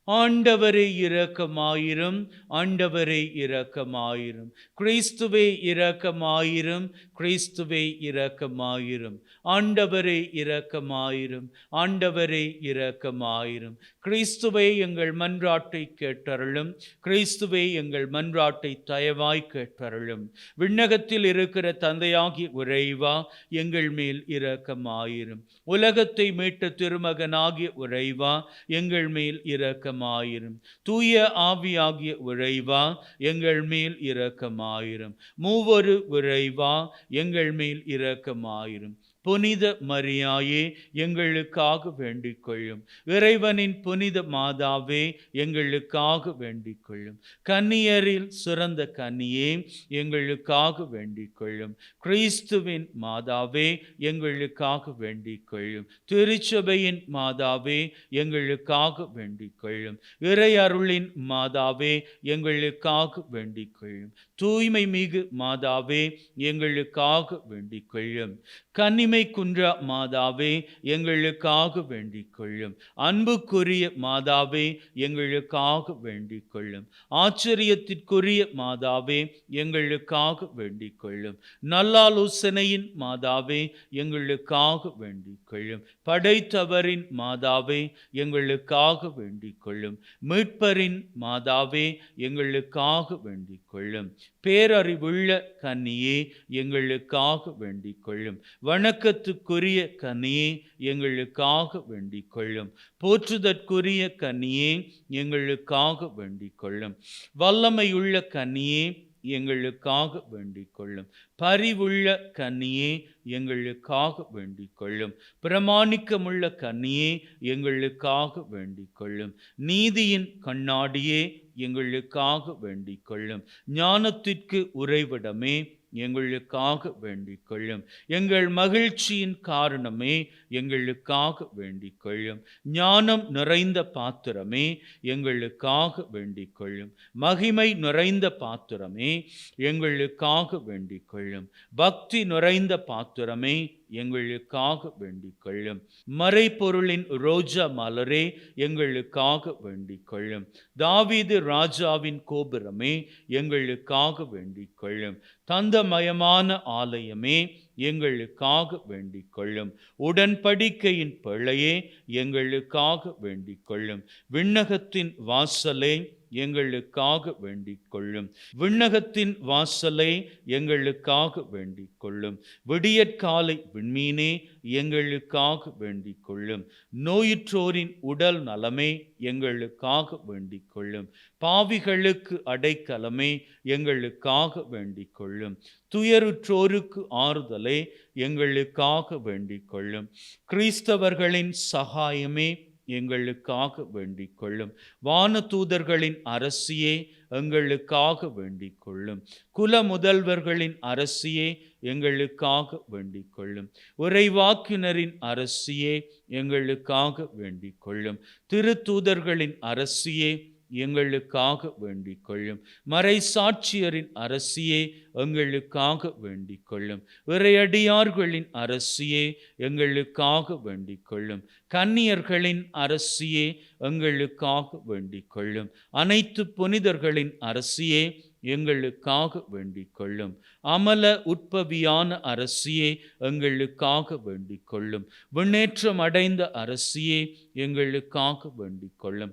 ஆண்டவரே இரக்கமாயிரும், ஆண்டவரே இரக்கமாயிரும். கிறிஸ்துவே இரக்கமாயிரும், கிறிஸ்துவே இரக்கமாயிரும். ஆண்டவரே இரக்கமாயிரும், ஆண்டவரே இரக்கமாயிரும். கிறிஸ்துவே எங்கள் மன்றாட்டை கேட்டருளும், கிறிஸ்துவே எங்கள் மன்றாட்டை தயவாய் கேட்டருளும். விண்ணகத்தில் இருக்கிற தந்தையாகிய இறைவா, எங்கள் மேல் இரக்கமாயிரும். உலகத்தை மீட்ட திருமகனாகிய இறைவா, எங்கள் மேல் இரக்கமாயிரும். தூய ஆவியாகிய இறைவா, எங்கள் மேல் இரக்கமாயிரும். மூவொரு இறைவா, எங்கள் மேல் இரக்கமாயிரும். புனித மரியாயே, எங்களுக்காக வேண்டிக் கொள்ளும். இறைவனின் புனித மாதாவே, எங்களுக்காக வேண்டிக் கொள்ளும். கன்னியரில் சிறந்த கன்னியே, எங்களுக்காக வேண்டிக் கொள்ளும். கிறிஸ்துவின் மாதாவே, எங்களுக்காக வேண்டிக் கொள்ளும். திருச்சபையின் மாதாவே, எங்களுக்காக வேண்டிக் கொள்ளும். இறை அருளின் மாதாவே, எங்களுக்காக வேண்டிக் கொள்ளும். தூய்மை மிகு மாதாவே, எங்களுக்காக வேண்டிக் கொள்ளும். கன்னிமை குன்றா மாதாவே, எங்களுக்காக வேண்டிக் கொள்ளும். அன்புக்குரிய மாதாவே, எங்களுக்காக வேண்டிக் கொள்ளும். ஆச்சரியத்திற்குரிய மாதாவே, எங்களுக்காக வேண்டிக் கொள்ளும். நல்லாலோசனையின் மாதாவே, எங்களுக்காக வேண்டிக் கொள்ளும். படைத்தவரின் மாதாவே, எங்களுக்காக வேண்டிக் கொள்ளும். மீட்பரின் மாதாவே, எங்களுக்காக வேண்டிக் கொள்ளும். பேரறிவுள்ள கன்னியே, எங்களுக்காக வேண்டிக் கொள்ளும். வணக்கத்துக்குரிய கன்னியே, எங்களுக்காக வேண்டிக் கொள்ளும். போற்றுதற்குரிய கன்னியே, எங்களுக்காக வேண்டிக் கொள்ளும். வல்லமையுள்ள கன்னியே, எங்களுக்காக வேண்டிக் கொள்ளும். பரிவுள்ள கன்னியே, எங்களுக்காக வேண்டிக் கொள்ளும். பிரமாணிக்கமுள்ள கன்னியே, எங்களுக்காக வேண்டிக் கொள்ளும். நீதியின் கண்ணாடியே, எங்களுக்காக வேண்டிக் கொள்ளும். ஞானத்திற்கு உறைவிடமே, எங்களுக்காக வேண்டிக் கொள்ளும். எங்கள் மகிழ்ச்சியின் காரணமே, எங்களுக்காக வேண்டிக் கொள்ளும். ஞானம் நிறைந்த பாத்திரமே, எங்களுக்காக வேண்டிக் கொள்ளும். மகிமை நிறைந்த பாத்திரமே, எங்களுக்காக வேண்டிக் கொள்ளும். பக்தி நிறைந்த பாத்திரமே, எங்களுக்காக வேண்டிக் கொள்ளும். மறைபொருளின் ரோஜா மலரே, எங்களுக்காக வேண்டிக் கொள்ளும். தாவீது ராஜாவின் கோபுரமே, எங்களுக்காக வேண்டிக் கொள்ளும். தந்தமயமான ஆலயமே, எங்களுக்காக வேண்டிக் கொள்ளும். உடன்படிக்கையின் பிள்ளையே, எங்களுக்காக வேண்டிக் கொள்ளும். விண்ணகத்தின் வாசலே, எங்களுக்காக வேண்டிக் கொள்ளும். விண்ணகத்தின் வாசலை எங்களுக்காக வேண்டிக் கொள்ளும். விடியற்காலை விண்மீனே, எங்களுக்காக வேண்டிக் கொள்ளும். நோயுற்றோரின் உடல் நலமே, எங்களுக்காக வேண்டிக் கொள்ளும். பாவிகளுக்கு அடைக்கலமே, எங்களுக்காக வேண்டிக் கொள்ளும். துயருற்றோருக்கு ஆறுதலே, எங்களுக்காக வேண்டிக் கொள்ளும். கிறிஸ்தவர்களின் சகாயமே, எங்களுக்காக வேண்டிக் கொள்ளும். வானதூதர்களின் அரசியே, எங்களுக்காக வேண்டிக் கொள்ளும். குல முதல்வர்களின் அரசியே, எங்களுக்காக வேண்டிக் கொள்ளும். உரைவாக்கினரின் அரசியே, எங்களுக்காக வேண்டிக் கொள்ளும். திருத்தூதர்களின் அரசியே, எங்களுக்காக வேண்டிக் கொள்ளும். மறைசாட்சியரின் அரசியே, எங்களுக்காக வேண்டிக் கொள்ளும். இறையடியார்களின் அரசியே, எங்களுக்காக வேண்டிக் கொள்ளும். கன்னியர்களின் அரசியே, எங்களுக்காக வேண்டிக் கொள்ளும். அனைத்து புனிதர்களின் அரசியே, எங்களுக்காக வேண்டிக் கொள்ளும். அமல உட்பவியான அரசியே, எங்களுக்காக வேண்டிக் கொள்ளும். விண்ணேற்றம் அடைந்த அரசியே, எங்களுக்காக வேண்டிக் கொள்ளும்.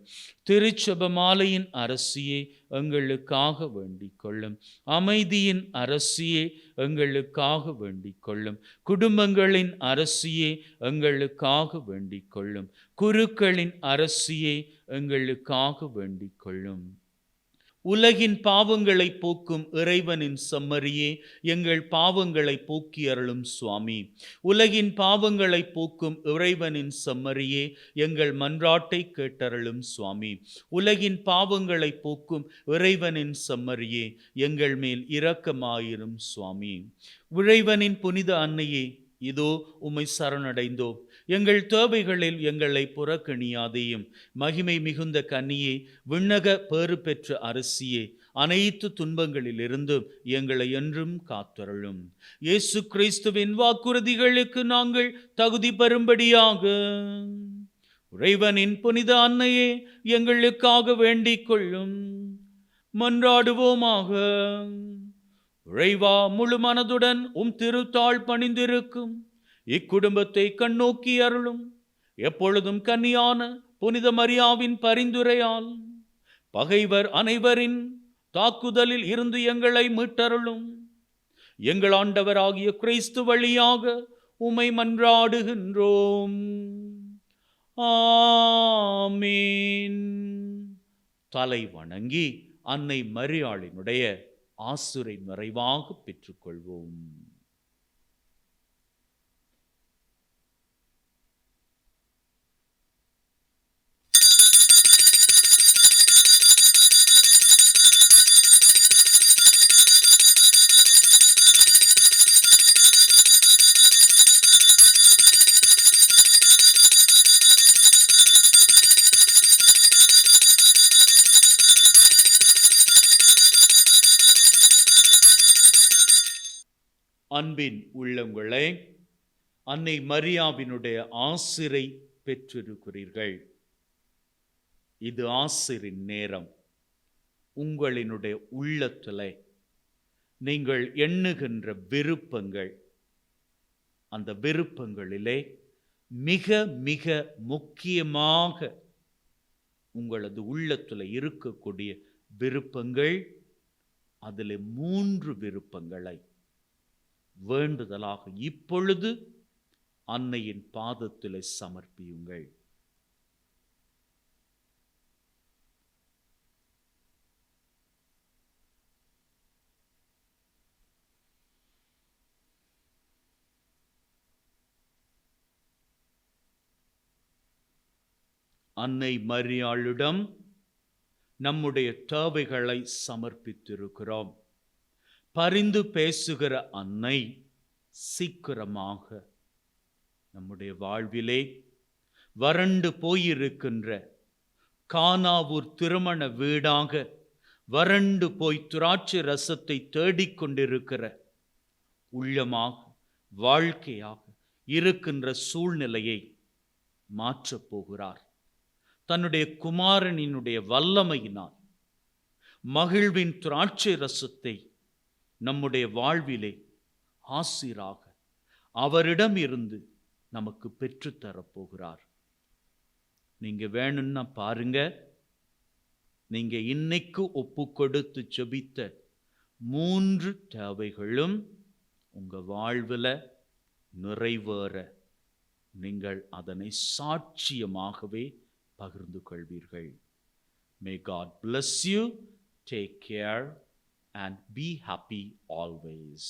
திருச்செபமாலையின் அரசியே, எங்களுக்காக வேண்டிக் கொள்ளும். அமைதியின் அரசியே, எங்களுக்காக வேண்டிக் கொள்ளும். குடும்பங்களின் அரசியே, எங்களுக்காக வேண்டிக் கொள்ளும். குருக்களின் அரசியே, எங்களுக்காக வேண்டிக் கொள்ளும். உலகின் பாவங்களை போக்கும் இறைவனின் செம்மறியே, எங்கள் பாவங்களை போக்கி அருளும் சுவாமி. உலகின் பாவங்களை போக்கும் இறைவனின் செம்மறியே, எங்கள் மன்றாட்டை கேட்டருளும் சுவாமி. உலகின் பாவங்களை போக்கும் இறைவனின் செம்மறியே, எங்கள் மேல் இரக்கமாயிரும் சுவாமி. இறைவனின் புனித அன்னையே, இதோ உம்மை சரணடைந்தோம். எங்கள் தேவைகளில் எங்களை புறக்கணியாதையும். மகிமை மிகுந்த கன்னியே, விண்ணக பேறு பெற்ற அரசியே, அனைத்து துன்பங்களிலிருந்தும் எங்களை என்றும் காத்தருளும். இயேசு கிறிஸ்துவின் வாக்குறுதிகளுக்கு நாங்கள் தகுதி பெறும்படியாக இறைவனின் புனித அன்னையே, எங்களுக்காக வேண்டிக் கொள்ளும். மன்றாடுவோமாக. இறைவா, முழு மனதுடன் திருத்தாள் பணிந்திருக்கும் இக்குடும்பத்தை கண்ணோக்கி அருளும். எப்பொழுதும் கன்னியான புனித மரியாவின் பரிந்துரையால் பகைவர் அனைவரின் தாக்குதலில் இருந்து எங்களை மீட்டருளும். எங்கள் ஆண்டவராகிய கிறிஸ்து வழியாக உம்மை மன்றாடுகின்றோம். ஆமீன். தலை வணங்கி அன்னை மரியாளினுடைய ஆசுரை நிறைவாக பெற்றுக்கொள்வோம். அன்பின் உள்ளங்களே, அன்னை மரியாவினுடைய ஆசிரை பெற்றிருக்கிறீர்கள். இது ஆசிரின் நேரம். உங்களினுடைய உள்ளத்திலே நீங்கள் எண்ணுகின்ற விருப்பங்கள், அந்த விருப்பங்களிலே மிக மிக முக்கியமாக உங்களது உள்ளத்தில் இருக்கக்கூடிய விருப்பங்கள், அதில் 3 விருப்பங்களை வேண்டுதலாக இப்பொழுது அன்னையின் பாதத்தில் சமர்ப்பியுங்கள். அன்னை மரியாளிடம் நம்முடைய தேவைகளை சமர்ப்பித்திருக்கிறோம். பரிந்து பேசுகிற அன்னை சீக்கிரமாக நம்முடைய வாழ்விலே வறண்டு போயிருக்கின்ற கானாவூர் திருமண வீடாக வறண்டு போய் திராட்சை ரசத்தை தேடிக்கொண்டிருக்கிற உள்ளமாக வாழ்க்கையாக இருக்கின்ற சூழ்நிலையை மாற்றப் போகிறார். தன்னுடைய குமாரனினுடைய வல்லமையினால் மகிழ்வின் திராட்சை ரசத்தை நம்முடைய வாழ்விலே ஆசிராக அவரிடம் இருந்து நமக்கு பெற்றுத்தரப்போகிறார். நீங்க வேணும்னா பாருங்க, நீங்க இன்னைக்கு ஒப்பு கொடுத்து ஜெபித்த 3 தேவைகளும் உங்க வாழ்வில் நிறைவேற நீங்கள் அதனை சாட்சியமாகவே பகிர்ந்து கொள்வீர்கள். May God bless you. Take care and be happy always.